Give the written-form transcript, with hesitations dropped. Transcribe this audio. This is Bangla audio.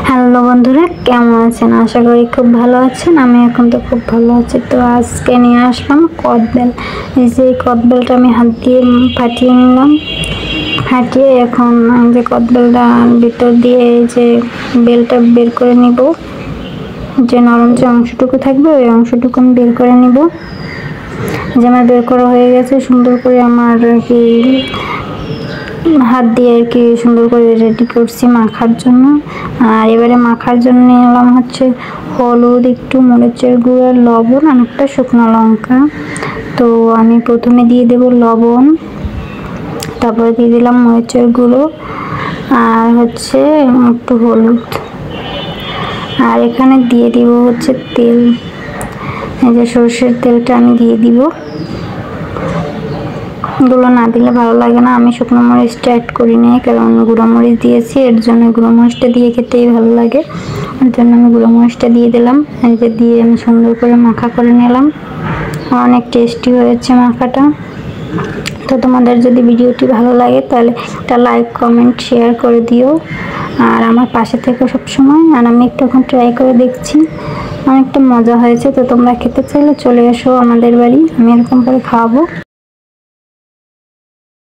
হ্যালো বন্ধুরা, কেমন আছেন? আশা করি খুব ভালো আছেন। আমি এখন তো খুব ভালো আছি। তো আজকে নিয়ে আসলাম কদবেল। এই যে কদবেলটা আমি হাত দিয়ে ফাটিয়ে নিলাম। ফাটিয়ে এখন যে কদবেলটা ভিতর দিয়ে এই যে বেলটা বের করে নিব। যে নরম যে অংশটুকু থাকবে ওই অংশটুকু আমি বের করে নিব। যে আমার বের করা হয়ে গেছে, সুন্দর করে আমার কি হাত দিয়ে আর কি সুন্দর করে রেডি করছি মাখার জন্য। আর এবারে মাখার জন্য নিলাম হচ্ছে হলুদ, একটু মরিচের গুঁড়ো, লবণ আর একটা শুকনো লঙ্কা। তো আমি প্রথমে দিয়ে দেব লবণ, তারপরে দিয়ে দিলাম মরিচের গুঁড়ো আর হচ্ছে একটু হলুদ। আর এখানে দিয়ে দিব হচ্ছে তেল। এই যে সরষের তেলটা আমি দিয়ে দিব। এগুলো না দিলে ভালো লাগে না। আমি শুকনো মরিচটা অ্যাড করি নাই, কারণ গুঁড়ো মরিচ দিয়েছি, এর জন্য গুঁড়ো মরিচটা দিয়ে খেতেই ভালো লাগে। এর জন্য আমি গুঁড়ো মরিচটা দিয়ে দিলাম। এটা দিয়ে আমি সুন্দর করে মাখা করে নিলাম। অনেক টেস্টি হয়েছে মাখাটা। তো তোমাদের যদি ভিডিওটি ভালো লাগে তাহলে একটা লাইক, কমেন্ট, শেয়ার করে দিও। আর আমার পাশে থেকে সবসময়। আর আমি একটু এখন ট্রাই করে দেখছি, অনেকটা মজা হয়েছে। তো তোমরা খেতে চাইলে চলে এসো আমাদের বাড়ি, আমি এরকম করে খাওয়াবো।